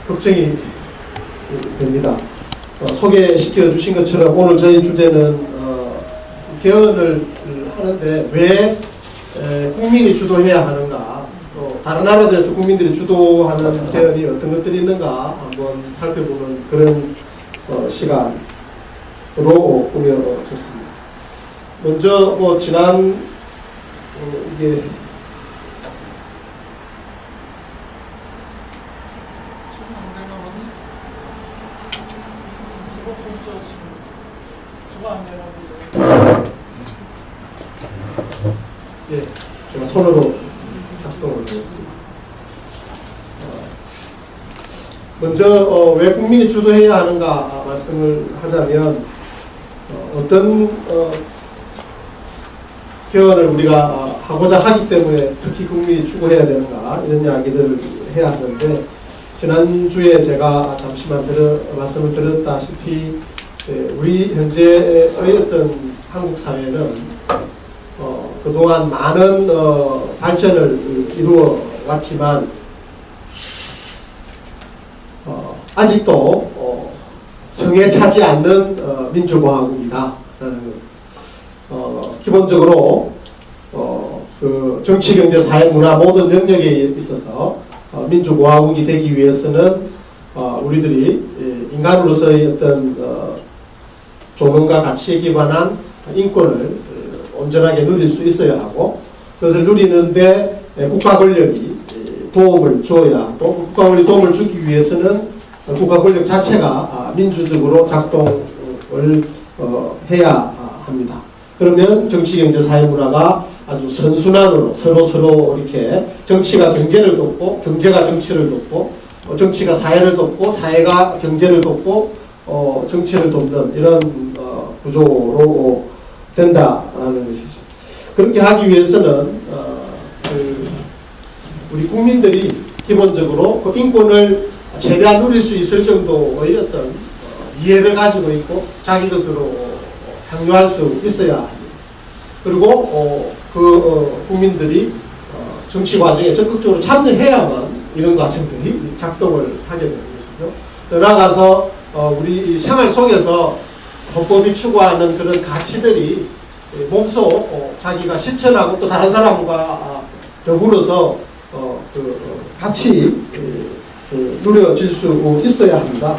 걱정이 됩니다. 소개시켜 주신 것처럼 오늘 저희 주제는 개헌을 하는데 왜 국민이 주도해야 하는가, 또 다른 나라들에서 국민들이 주도하는 개헌이 어떤 것들이 있는가 한번 살펴보는 그런 시간으로 꾸며졌습니다. 먼저 지난 이게 예, 제가 손으로 작동을 하겠습니다. 먼저 왜 국민이 주도해야 하는가 말씀을 하자면 어떤 개헌을 우리가 하고자 하기 때문에 특히 국민이 추구해야 되는가 이런 이야기들을 해야 하는데, 지난주에 제가 잠시만 말씀을 드렸다시피 우리 현재의 어떤 한국 사회는 그동안 많은 발전을 이루어 왔지만 아직도 성에 차지 않는 민주공화국이다 라는 것. 기본적으로 그 정치, 경제, 사회, 문화 모든 영역에 있어서 민주공화국이 되기 위해서는 우리들이 인간으로서의 어떤 존엄과 가치에 기반한 인권을 온전하게 누릴 수 있어야 하고, 그것을 누리는데 국가 권력이 도움을 주어야 하고, 국가 권력이 도움을 주기 위해서는 국가 권력 자체가 민주적으로 작동을 해야 합니다. 그러면 정치, 경제, 사회, 문화가 아주 선순환으로 서로 이렇게 정치가 경제를 돕고, 경제가 정치를 돕고, 정치가 사회를 돕고, 사회가 경제를 돕고, 정치를 돕는 이런 구조로 된다라는 것이죠. 그렇게 하기 위해서는 우리 국민들이 기본적으로 그 인권을 최대한 누릴 수 있을 정도의 어떤 이해를 가지고 있고 자기 것으로 향유할 수 있어야 합니다. 그리고 국민들이 정치 과정에 적극적으로 참여해야만 이런 과정들이 작동을 하게 되는 것이죠. 더 나아가서 우리 생활 속에서 헌법이 추구하는 그런 가치들이 몸소 자기가 실천하고 또 다른 사람과 더불어서 같이 누려질 수 있어야 합니다.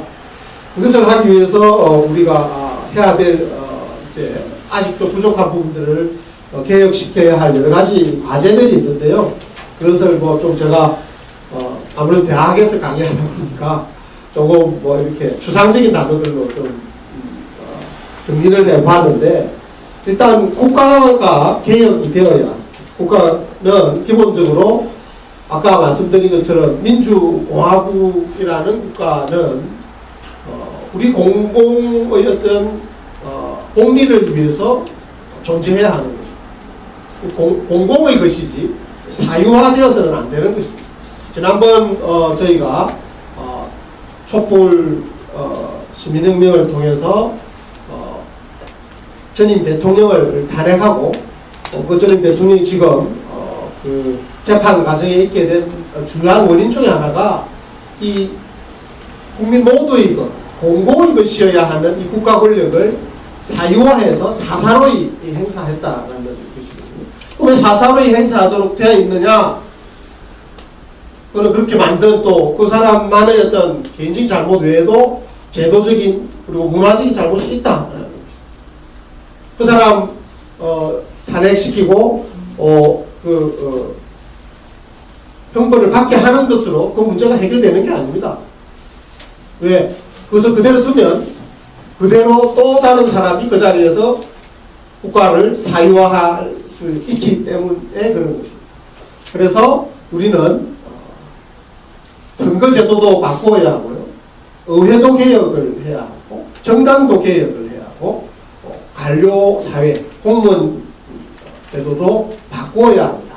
그것을 하기 위해서 우리가 해야 될 이제 아직도 부족한 부분들을 개혁시켜야 할 여러 가지 과제들이 있는데요. 그것을 좀 제가 아무래도 대학에서 강의하다 보니까 조금 이렇게 추상적인 단어들로 좀 정리를 해봤는데, 일단 국가가 개혁이 되어야, 국가는 기본적으로 아까 말씀드린 것처럼 민주공화국이라는 국가는 우리 공공의 어떤 공리를 위해서 존재해야 하는 것입니다. 공공의 것이지 사유화되어서는 안 되는 것입니다. 지난번 저희가 촛불 시민혁명을 통해서 전임 대통령을 탄핵하고 그 전임 대통령이 지금 그 재판 과정에 있게 된 중요한 원인 중에 하나가 이 국민 모두의 것, 공공의 것이어야 하는 이 국가 권력을 사유화해서 사사로이 행사했다라는 것이거든요. 왜 사사로이 행사하도록 되어 있느냐? 그거는 그렇게 만든 또 그 사람만의 어떤 개인적인 잘못 외에도 제도적인 그리고 문화적인 잘못이 있다. 그 사람 탄핵시키고 형벌을 받게 하는 것으로 그 문제가 해결되는 게 아닙니다. 왜? 그것을 그대로 두면 그대로 또 다른 사람이 그 자리에서 국가를 사유화할 수 있기 때문에 그런 것입니다. 그래서 우리는 선거제도도 바꾸어야 하고요, 의회도 개혁을 해야 하고, 정당도 개혁을 해야 하고, 관료사회, 공무원 제도도 바꾸어야 합니다.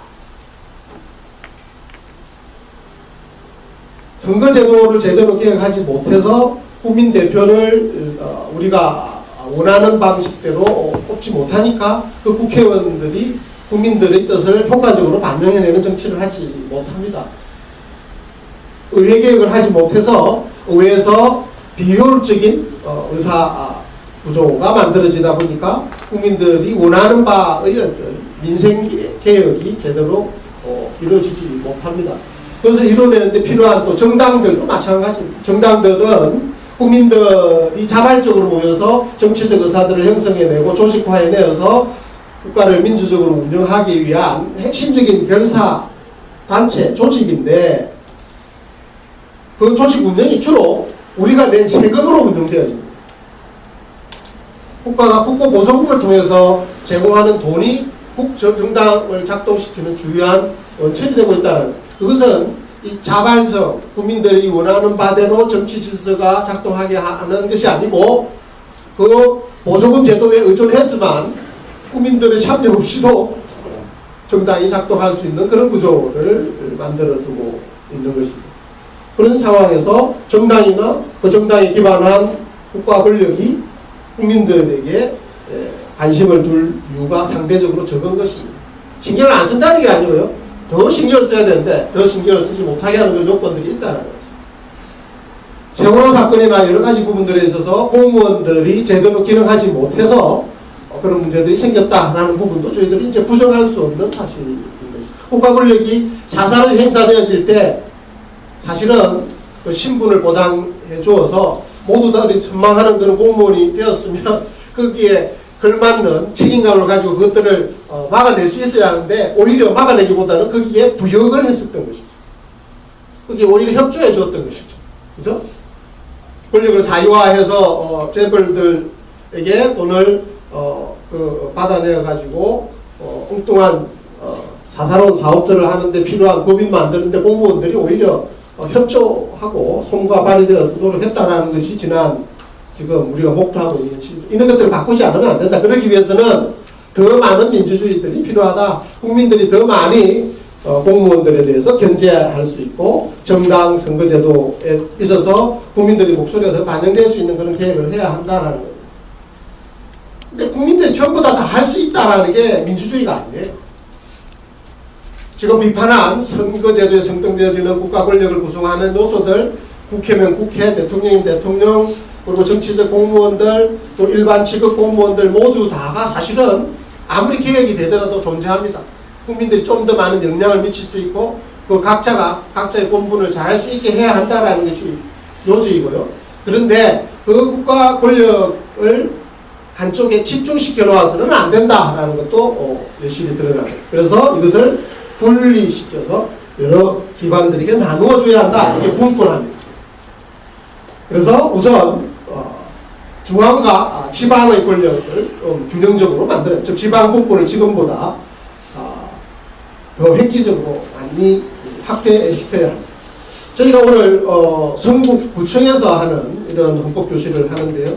선거제도를 제대로 개혁하지 못해서 국민 대표를 우리가 원하는 방식대로 뽑지 못하니까 그 국회의원들이 국민들의 뜻을 효과적으로 반영해내는 정치를 하지 못합니다. 의회개혁을 하지 못해서 의회에서 비효율적인 의사 구조가 만들어지다 보니까 국민들이 원하는 바의 어떤 민생개혁이 제대로 이루어지지 못합니다. 그것을 이루어내는데 필요한 또 정당들도 마찬가지입니다. 정당들은 국민들이 자발적으로 모여서 정치적 의사들을 형성해내고 조직화해내어서 국가를 민주적으로 운영하기 위한 핵심적인 결사 단체, 조직인데 그 조직 운영이 주로 우리가 낸 세금으로 운영되어집니다. 국가가 국고보조금을 통해서 제공하는 돈이 국정당을 작동시키는 주요한 원천이 되고 있다는, 그것은 이 자발성, 국민들이 원하는 바대로 정치 질서가 작동하게 하는 것이 아니고 그 보조금 제도에 의존해서만 국민들의 참여 없이도 정당이 작동할 수 있는 그런 구조를 만들어 두고 있는 것입니다. 그런 상황에서 정당이나 그 정당에 기반한 국가 권력이 국민들에게 관심을 둘 이유가 상대적으로 적은 것입니다. 신경을 안 쓴다는 게 아니고요. 더 신경을 써야 되는데 더 신경을 쓰지 못하게 하는 그런 요건들이 있다는 거죠. 세월호 사건이나 여러 가지 부분들에 있어서 공무원들이 제대로 기능하지 못해서 그런 문제들이 생겼다라는 부분도 저희들이 이제 부정할 수 없는 사실인 것이죠. 국가 권력이 사사로 행사되어질 때 사실은 그 신분을 보장해 주어서 모두 다 전망하는 그런 공무원이 되었으면 거기에 걸맞는 책임감을 가지고 그것들을 막아낼 수 있어야 하는데 오히려 막아내기보다는 거기에 부역을 했었던 것이죠. 거기에 오히려 협조해 줬던 것이죠. 그죠? 권력을 사유화해서 재벌들에게 돈을 받아내어 가지고 엉뚱한 사사로운 사업들을 하는데 필요한 법인 만드는데 공무원들이 오히려 협조하고 손과 발이 되어서 노력했다라는 것이 지금 우리가 목도하고 있는 시점. 이런 것들을 바꾸지 않으면 안 된다. 그러기 위해서는 더 많은 민주주의들이 필요하다. 국민들이 더 많이 공무원들에 대해서 견제할 수 있고 정당 선거제도에 있어서 국민들의 목소리가 더 반영될 수 있는 그런 계획을 해야 한다라는 겁니다. 근데 국민들이 전부 다 할 수 있다라는 게 민주주의가 아니에요. 지금 비판한 선거제도에 선정되어지는 국가 권력을 구성하는 요소들, 국회면 국회, 대통령이면 대통령, 그리고 정치적 공무원들, 또 일반 직업 공무원들 모두 다가 사실은 아무리 개혁이 되더라도 존재합니다. 국민들이 좀 더 많은 영향을 미칠 수 있고 그 각자의 본분을 잘할 수 있게 해야 한다는 것이 요지이고요. 그런데 그 국가 권력을 한쪽에 집중시켜 놓아서는 안 된다라는 것도 여실히 드러납니다. 그래서 이것을 분리시켜서 여러 기관들에게 나누어 줘야 한다. 이게 분권합니다. 그래서 우선 중앙과 지방의 권력을 균형적으로 만들어요. 즉 지방 분권을 지금보다 더 획기적으로 많이 확대시켜야 합니다. 저희가 오늘 성북구청에서 하는 이런 헌법교실을 하는데요.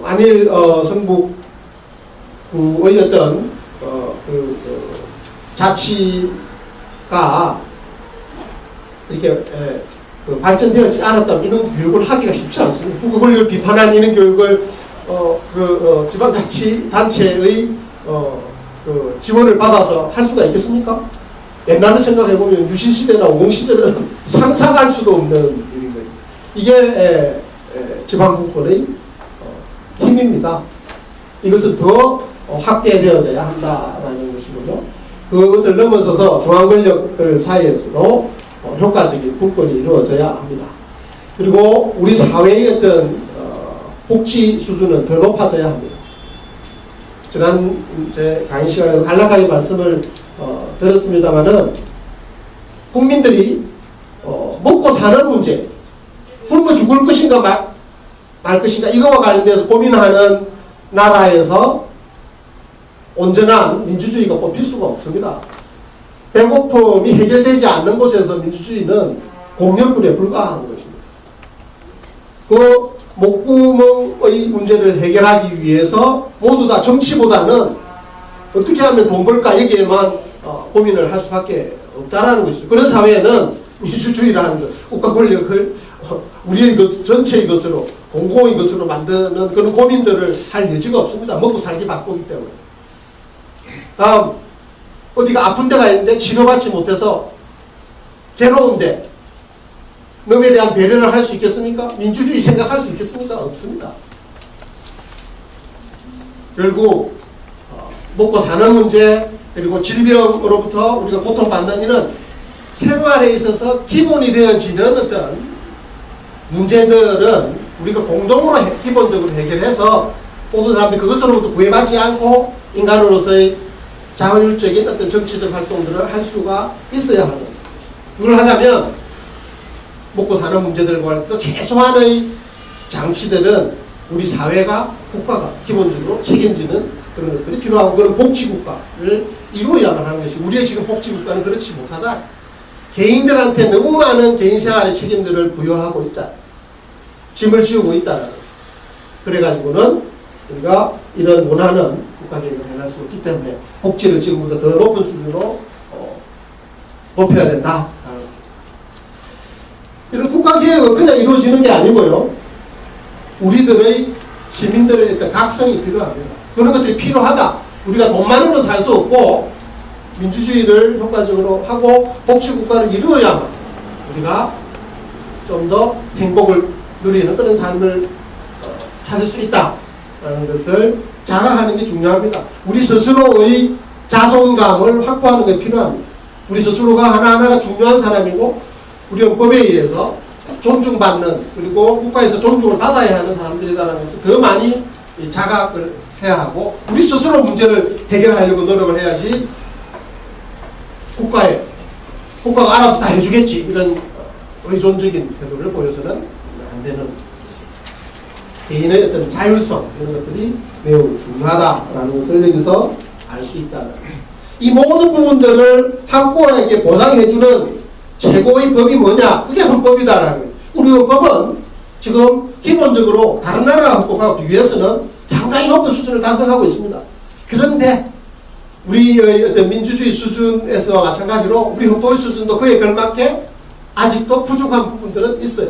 만일 성북구의 어떤 자치가 이렇게 발전되었지 않았다면 이런 교육을 하기가 쉽지 않습니다. 국가 권력을 비판한 이런 교육을 지방자치단체의 지원을 받아서 할 수가 있겠습니까? 옛날에 생각해보면 유신시대나 오공시대는 상상할 수도 없는 일인 거예요. 이게 지방분권의 힘입니다. 이것은 더 확대되어져야 한다라는 것이고요. 그것을 넘어서서 중앙권력들 사이에서도 효과적인 분권이 이루어져야 합니다. 그리고 우리 사회의 어떤 복지 수준은 더 높아져야 합니다. 지난 제 강의 시간에도 간략하게 말씀을 들었습니다마는 국민들이 먹고 사는 문제, 굶어 죽을 것인가 말 것인가 이거와 관련돼서 고민하는 나라에서 온전한 민주주의가 뽑힐 수가 없습니다. 배고픔이 해결되지 않는 곳에서 민주주의는 공연불에 불과한 것입니다. 그 목구멍의 문제를 해결하기 위해서 모두 다 정치보다는 어떻게 하면 돈 벌까 여기에만 고민을 할 수밖에 없다라는 것이죠. 그런 사회에는 민주주의라는 것, 국가 권력을 우리의 것, 전체의 것으로 공공의 것으로 만드는 그런 고민들을 할 여지가 없습니다. 먹고 살기 바쁘기 때문에. 다음 어디가 아픈 데가 있는데 치료받지 못해서 괴로운데 넘에 대한 배려를 할 수 있겠습니까? 민주주의 생각할 수 있겠습니까? 없습니다. 결국 먹고 사는 문제, 그리고 질병으로부터 우리가 고통받는 일은 생활에 있어서 기본이 되어지는 어떤 문제들은 우리가 공동으로 기본적으로 해결해서 모든 사람들이 그것으로부터 구애받지 않고 인간으로서의 자율적인 어떤 정치적 활동들을 할 수가 있어야 하는, 이걸 하자면 먹고 사는 문제들과 관련해서 최소한의 장치들은 우리 사회가, 국가가 기본적으로 책임지는 그런 것들이 필요하고, 그런 복지국가를 이루어야만 하는 것이, 우리의 지금 복지국가는 그렇지 못하다. 개인들한테 너무 많은 개인 생활의 책임들을 부여하고 있다. 짐을 지우고 있다는 거죠. 그래가지고는 우리가 이런 원하는 국가개혁을 해낼 수 없기 때문에 복지를 지금보다 더 높은 수준으로 높여야 된다. 이런 국가개혁은 그냥 이루어지는 게 아니고요. 우리들의 시민들의 어떤 각성이 필요합니다. 그런 것들이 필요하다. 우리가 돈만으로 살 수 없고 민주주의를 효과적으로 하고 복지국가를 이루어야만 우리가 좀 더 행복을 누리는 그런 삶을 찾을 수 있다라는 것을 자각하는 게 중요합니다. 우리 스스로의 자존감을 확보하는 게 필요합니다. 우리 스스로가 하나하나가 중요한 사람이고 우리 헌법에 의해서 존중받는, 그리고 국가에서 존중을 받아야 하는 사람들이라는 것을 더 많이 자각을 해야 하고, 우리 스스로 문제를 해결하려고 노력을 해야지 국가가 알아서 다 해주겠지 이런 의존적인 태도를 보여서는 안 되는 것입니다. 개인의 어떤 자율성, 이런 것들이 매우 중요하다라는 것을 여기서 알 수 있다는, 이 모든 부분들을 한국에게 보장해주는 최고의 법이 뭐냐? 그게 헌법이다라는 거예요. 우리 헌법은 지금 기본적으로 다른 나라 헌법과 비교해서는 상당히 높은 수준을 달성하고 있습니다. 그런데 우리의 어떤 민주주의 수준에서와 마찬가지로 우리 헌법의 수준도 그에 걸맞게 아직도 부족한 부분들은 있어요.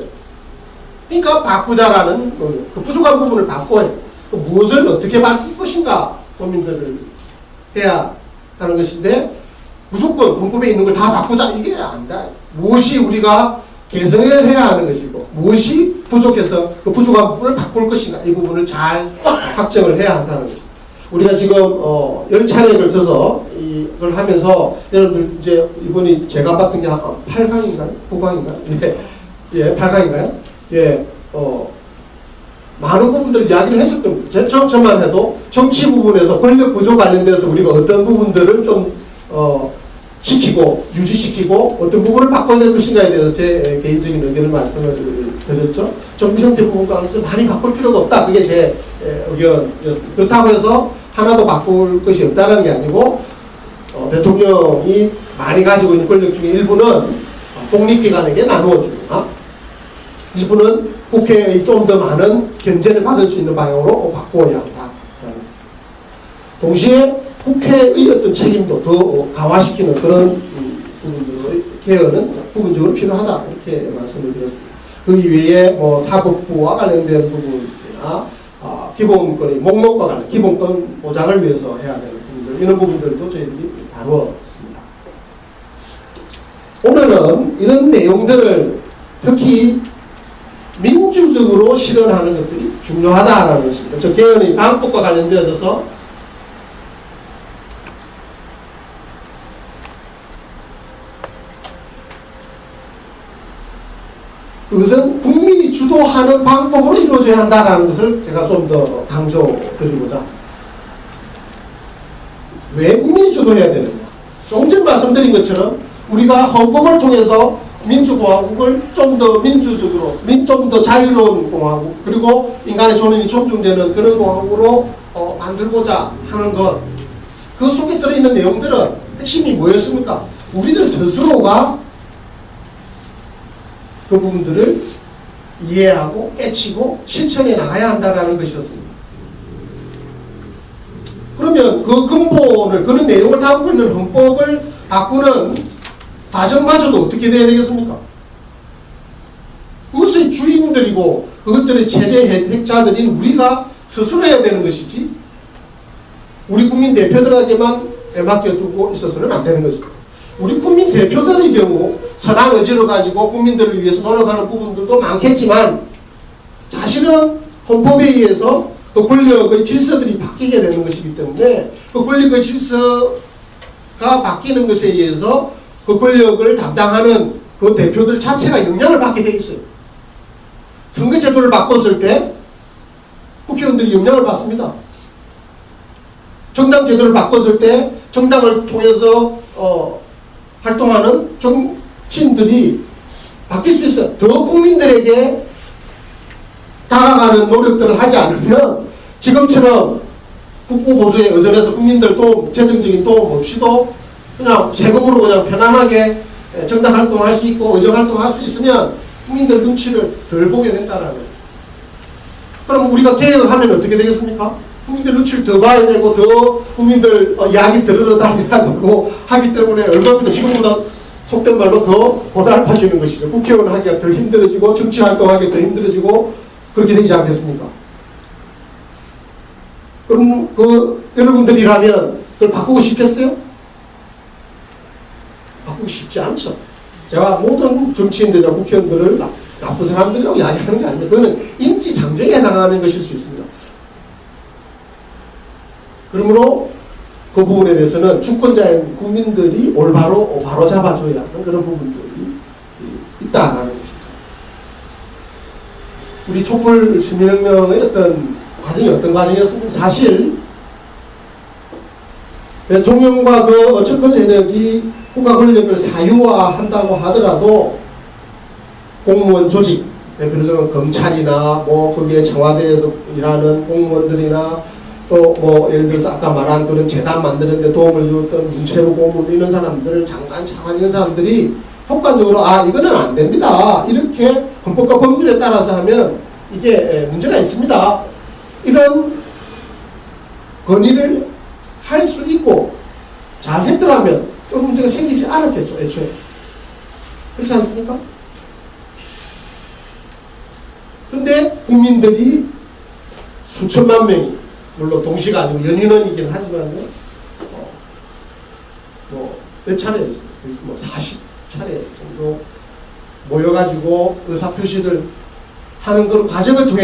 그러니까 바꾸자라는 거예요. 그 부족한 부분을 바꿔야 해요. 무엇을 어떻게 바꿀 것인가 고민들을 해야 하는 것인데, 무조건 헌법에 있는 걸 다 바꾸자, 이게 안 돼. 무엇이 우리가 개선을 해야 하는 것이고 무엇이 부족해서 그 부족한 부분을 바꿀 것인가, 이 부분을 잘 확정을 해야 한다는 것입니다. 우리가 지금 10차례에 걸쳐서 이걸 하면서 여러분들 이제 이번이 제가 맡은 게 8강인가요? 9강인가요? 예, 8강인가요? 예, 많은 부분들 이야기를 했을 겁니다. 저만 해도 정치 부분에서 권력 구조 관련돼서 우리가 어떤 부분들을 좀 지키고 유지시키고 어떤 부분을 바꿔야 될 것인가에 대해서 제 개인적인 의견을 말씀을 드렸죠. 정부 형태 부분과 관련해서 많이 바꿀 필요가 없다. 그게 제 의견이었습니다. 그렇다고 해서 하나도 바꿀 것이 없다는 게 아니고, 대통령이 많이 가지고 있는 권력 중에 일부는 독립기관에게 나누어주거나 일부는 국회의 좀 더 많은 견제를 받을 수 있는 방향으로 바꾸어야 한다. 동시에 국회의 어떤 책임도 더 강화시키는 그런 부분들의 개헌은 부분적으로 필요하다, 이렇게 말씀을 드렸습니다. 그 이외에 뭐 사법부와 관련된 부분이나 기본권의 목록과 관련 기본권 보장을 위해서 해야 되는 부분들, 이런 부분들도 저희들이 다루었습니다. 오늘은 이런 내용들을 특히 민주적으로 실현하는 것들이 중요하다라는 것입니다. 저 개헌의 방법과 관련되어서 그것은 국민이 주도하는 방법으로 이루어져야 한다는 것을 제가 좀 더 강조드리고자. 왜 국민이 주도해야 되느냐? 조금 전 말씀드린 것처럼 우리가 헌법을 통해서 민주공화국을 좀 더 민주적으로, 좀 더 자유로운 공화국, 그리고 인간의 존엄이 존중되는 그런 공화국으로 만들고자 하는 것, 그 속에 들어있는 내용들은 핵심이 뭐였습니까? 우리들 스스로가 그 부분들을 이해하고 깨치고 실천해 나가야 한다는 것이었습니다. 그러면 그 근본을, 그런 내용을 담고 있는 헌법을 바꾸는 과정마저도 어떻게 돼야 되겠습니까? 그것의 주인들이고 그것들의 최대 혜택자들인 우리가 스스로 해야 되는 것이지, 우리 국민 대표들에게만 맡겨두고 있어서는 안 되는 것입니다. 우리 국민 대표들의 경우 선한 의지를 가지고 국민들을 위해서 노력하는 부분들도 많겠지만 사실은 헌법에 의해서 그 권력의 질서들이 바뀌게 되는 것이기 때문에 그 권력의 질서가 바뀌는 것에 의해서 그 권력을 담당하는 그 대표들 자체가 영향을 받게 돼 있어요. 선거제도를 바꿨을 때 국회의원들이 영향을 받습니다. 정당제도를 바꿨을 때 정당을 통해서 활동하는 정치인들이 바뀔 수 있어요. 더 국민들에게 다가가는 노력들을 하지 않으면 지금처럼 국고보조에 의존해서 국민들 도움, 재정적인 도움 없이도 그냥 세금으로 그냥 편안하게 정당 활동할 수 있고 의정 활동할 수 있으면 국민들 눈치를 덜 보게 된다는 거예요. 그럼 우리가 개혁을 하면 어떻게 되겠습니까? 국민들 눈치를 더 봐야 되고 더 국민들 이야기 들으러 다녀야 되고 하기 때문에 얼마나 지금보다 속된 말로 더 고달파지는 것이죠. 국회의원 하기가 더 힘들어지고 정치 활동하기 더 힘들어지고 그렇게 되지 않겠습니까? 그럼 여러분들이라면 그걸 바꾸고 싶겠어요? 바꾸기 쉽지 않죠. 제가 모든 정치인들이나 국회의원들을 나쁜 사람들이라고 이야기하는 게 아닙니다. 그거는 인지상정에 해당하는 것일 수 있습니다. 그러므로 그 부분에 대해서는 주권자인 국민들이 올바로 바로 잡아줘야 하는 그런 부분들이 있다라는 것이죠. 우리 촛불 시민혁명의 어떤 과정이 어떤 과정이었습니까? 사실 대통령과 그 집권 세력이 국가 권력을 사유화한다고 하더라도 공무원 조직, 대표적으로 검찰이나 거기에 청와대에서 일하는 공무원들이나 또 예를 들어서 아까 말한 그런 재단 만드는데 도움을 주었던 문체부 공무원 이런 사람들, 장관, 차관 이런 사람들이 효과적으로 이거는 안 됩니다. 이렇게 헌법과 법률에 따라서 하면 이게 문제가 있습니다. 이런 건의를 할 수 있고 잘 했더라면 그런 문제가 생기지 않았겠죠. 애초에. 그렇지 않습니까? 근데 국민들이 수천만 명이 물론 동시가 아니고 연인원이긴 하지만 몇 차례 있어요. 40차례 정도 모여가지고 의사표시를 하는 그런 과정을 통해